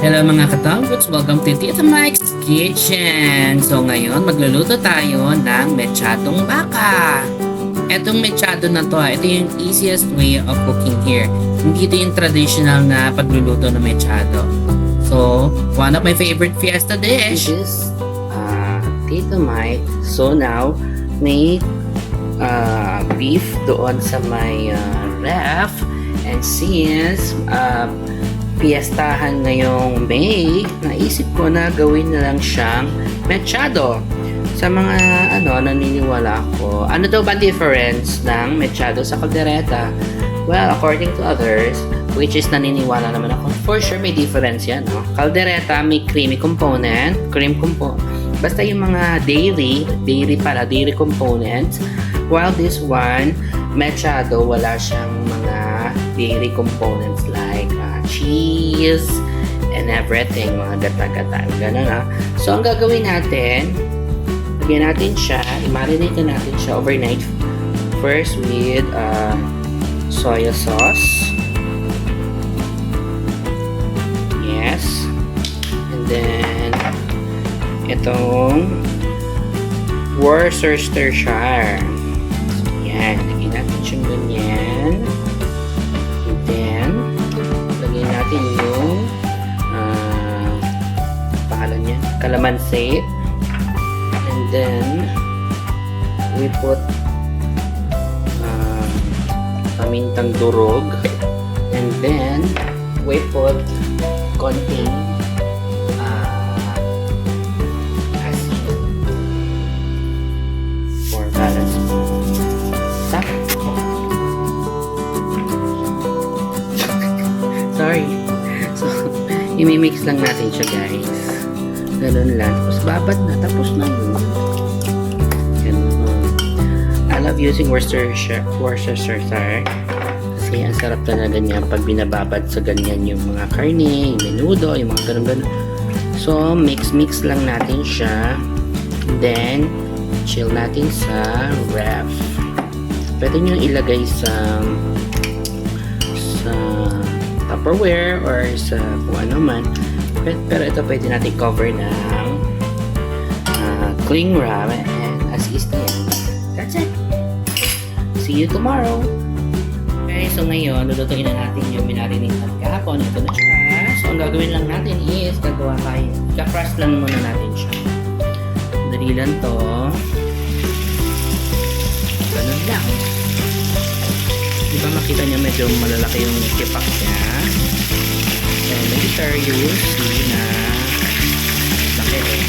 Hello mga katampots! Welcome to Tita Mike's Kitchen! So ngayon, magluluto tayo ng mechadong baka. Etong mechado na to, ito yung easiest way of cooking here. Hindi ito yung traditional na pagluluto ng mechado. So, one of my favorite fiesta dish is Tita Mike. So now, may beef doon sa may ref. And since piestahan ngayong May, naisip ko na gawin na lang siyang mechado. Sa mga naniniwala ako, ano daw ba difference ng mechado sa kaldereta? Well, according to others, which is naniniwala naman ako, for sure may difference yan, no? Kaldereta may cream component, basta yung mga dairy components, while this one, mechado, wala siyang mga dairy components like cheese and everything, mga gata-gata, gano'n na. So, ang gagawin natin, lagyan natin siya, i-marinate natin siya overnight first with soya sauce. Yes. And then, itong Worcestershire. Yan, lagyan natin siyang ganyan. And then, lagyan natin yung pangalan niya, calamansi. And then, we put pamintang durog. And then, we put konting asin for balance. Sorry. So, imimix lang natin siya, guys. Ganun lang. Tapos, babad na. Tapos na yun. Ganun. I love using Worcestershire. Kasi, ang sarap talaga niya pag binababad sa ganyan yung mga karne, yung menudo, yung mga ganun-ganun. So, mix lang natin siya. Then, chill natin sa ref. Pwede nyo ilagay sa Tupperware or sa kung ano man. Pero ito pwede natin cover ng cling wrap and as is na yan. That's it. See you tomorrow. Okay, so ngayon, lulutuin na natin yung minarinate at kahapon. Ito na siya. So, ang gagawin lang natin is gagawa tayo. Ka-crush lang muna natin siya. Dali lang to. Ganun lang. Diba makita niya medyo malalaki yung kipak niya. So, later you will see na laki. Ayan.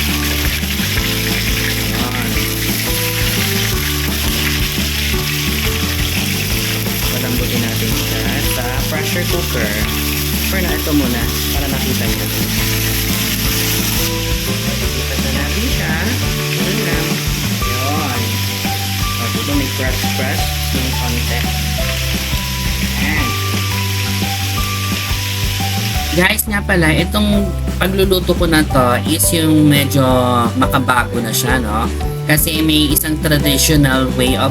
Palambutin natin siya sa pressure cooker. For na ito muna para makita niyo. Lipat na natin siya. Ganun lang. Ayan. O, diba may press yung konti. Guys, nga pala, itong pagluluto ko na to is yung medyo makabago na siya, no? Kasi may isang traditional way of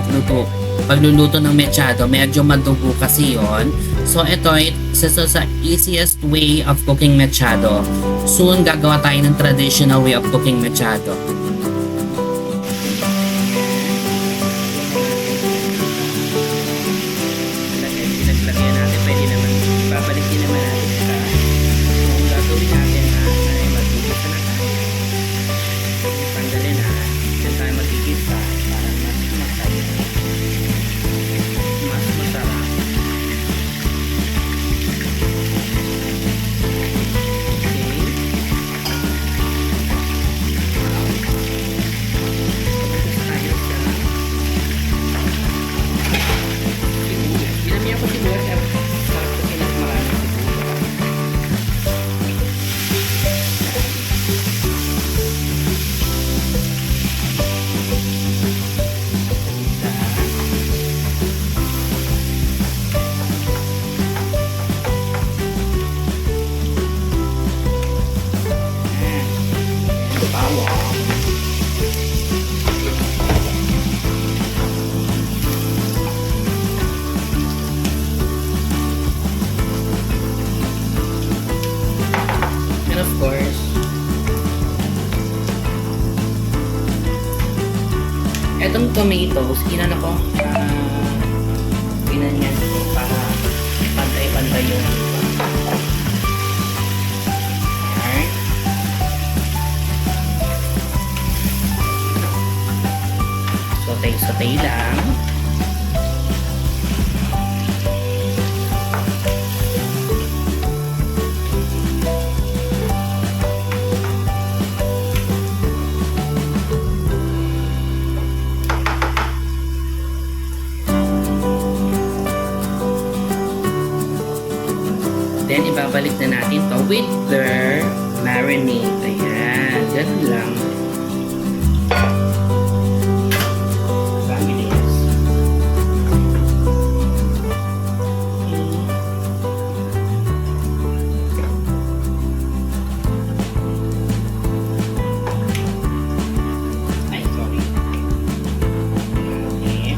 pagluluto ng mechado, medyo madugo kasi yon. So, ito, isa sa easiest way of cooking mechado. Soon, gagawa tayo ng traditional way of cooking mechado. Lagyan natin, pwede naman, babalikin naman natin siya. Kung gagawin natin ay magigisa na tayo. Tanggalin dyan tayo magigisa para mas masarap. Mas masarap. Okay. of course, etong tomatoes, inano ko, pinanyan ko para pantay-pantay yung alright. Sotay-sotay lang. Then, ibabalik na natin to with the marinade. Ayan. Ganun lang. Families. Ay, sorry. Okay.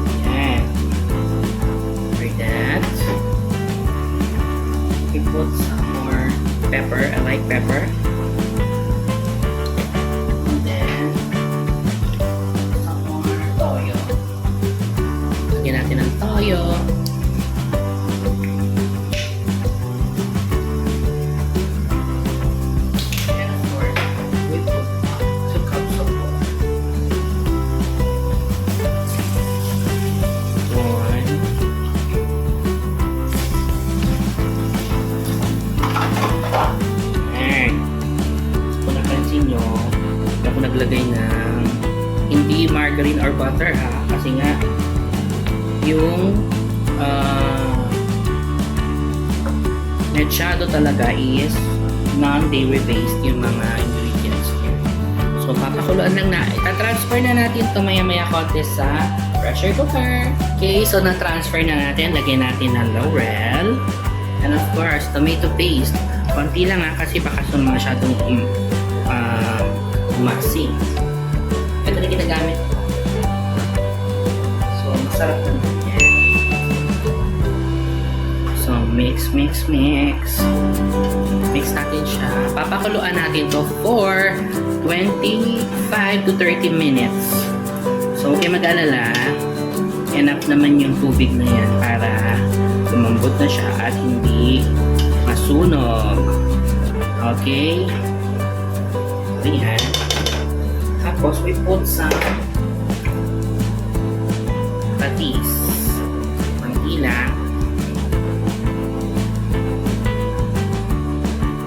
Ayan. That we put some more pepper. I like pepper. And then some more toyo. Lagyan natin ng toyo. And of course, we put 2 cups of water. 1. Kung napansin nyo, ako naglagay ng hindi margarine or butter ha, kasi nga yung mechado talaga is non-dairy based yung mga ingredients niya. So papakuluan lang na, itatransfer na natin ito maya-maya konti sa pressure cooker. Okay, so na-transfer na natin, lagyan natin ng laurel and of course tomato paste. Konti lang ha, kasi baka masyadong umasing. Ito na ginagamit ko. So, masarap na yan. So, mix. Mix natin siya. Papakuluan natin to for 25 to 30 minutes. So, okay mag-alala. Enough naman yung tubig na yan para lumambot na siya at hindi masunog. Okay? Ayan. Tapos, we put some patis. Mantila.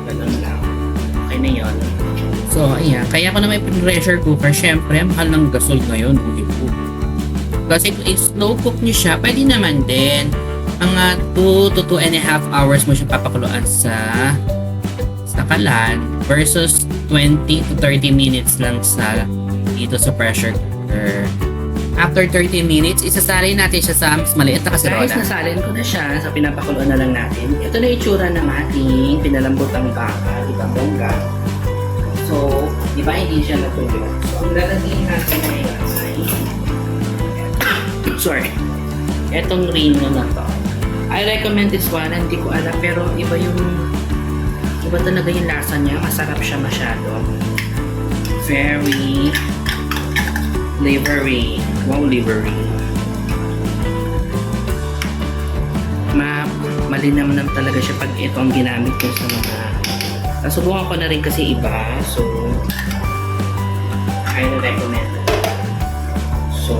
Ganun lang. Okay na yun. So, ayan. Kaya ko na may pressure cooker. Siyempre, mahal ng gasol ngayon. Kasi kung i-slow cook nyo siya, pwede naman din. Mga 2 to 2.5 hours mo siya papakuluan sa kalan versus 20 to 30 minutes lang sa dito sa pressure cooker. After 30 minutes, isasalin natin siya sa mas maliit na kaserola. Guys, nasalin ko na siya. So, pinapakuluan na lang natin. Ito na yung itsura ng ating pinalambot ang baka. Diba, bongga? So, di ba hindi siya natuloy? So, ang lalagyan natin ngayon ay sorry. Etong Rino na to. I recommend this one. Hindi ko alam, pero iba talaga yung lasa niya. Masarap siya masyado. Very livery. Wow, livery. Malinamnam talaga siya pag ito ang ginamit ko sa mga... Nasubukan ko na rin kasi iba. So, highly recommend. So,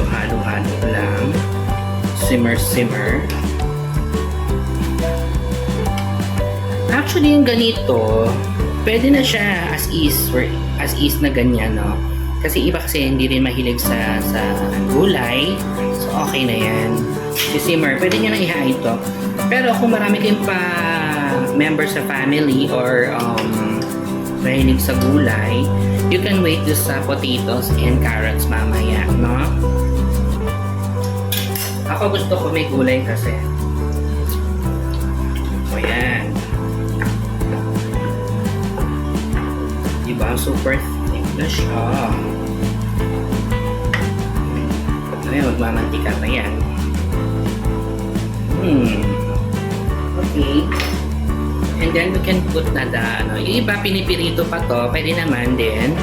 halo-halo lang. Simmer. Actually, yung ganito, pwede na siya as is na ganyan, no? Kasi iba kasi hindi rin mahilig sa gulay. So, okay na yan. Si simmer, pwede nyo na ihain to. Pero kung marami kayong members sa family or mahilig sa gulay, you can wait just sa potatoes and carrots mamaya, no? Ako gusto ko may gulay kasi. So, yan. Diba? Super thick na siya. Ngayon, magmamantika na yan. then we can put na yung iba pinipirito pa to, pwede naman din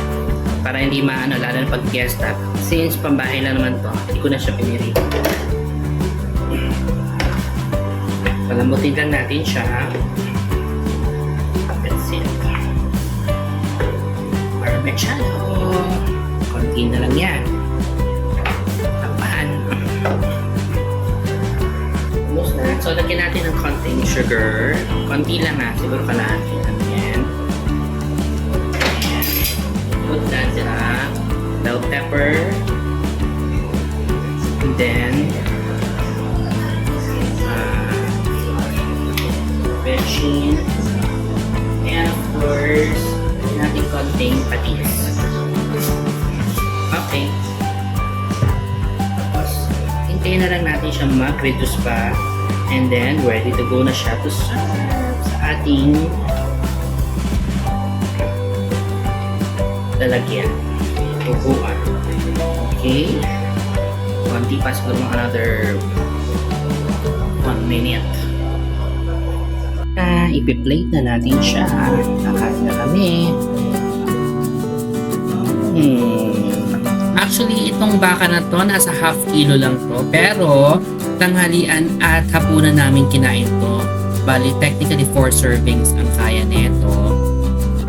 para hindi maano, lalo na pag fiesta. Since pambahay lang naman to, hindi ko na siya pinirito. Palambutin lang natin siya. That's it. Parmigiano. Konti na lang yan. Tapan. Almost na. So, lagyan natin ng konting sugar. Konti lang siguro kalahati lang yan. Put natin bell pepper. And then, veggie. And of course, natin konting patis. Okay. Tapos, hintayin na lang natin siya mag-reduce pa. And then, ready to go na siya to serve sa ating lalagyan. Tubuan. Okay. Konti pa siguro mga another 1 minute. Ipi-plate na natin siya. Kakain na kami. Actually, itong baka na to, nasa half kilo lang to. Pero, tanghalian at hapunan namin kinain to. Bali, technically 4 servings ang kaya nito.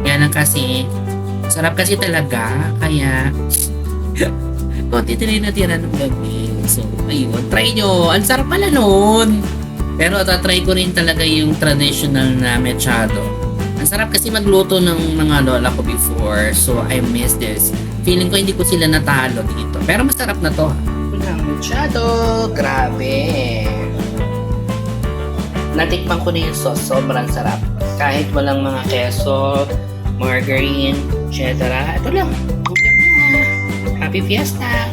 Kaya lang kasi, sarap kasi talaga. Kaya, konti din natira ng gabi. So, ayun. Try nyo. Ang sarap pala nun. Pero tatry ko rin talaga yung traditional na mechado. Ang sarap kasi magluto ng mga lola ko before. So, I miss this. Feeling ko hindi ko sila natalo dito. Pero masarap na to. Ang mechado. Grabe. Natikman ko na yung sauce. Sobrang sarap. Kahit walang mga keso, margarine, etc. Ito lang. Happy Fiesta!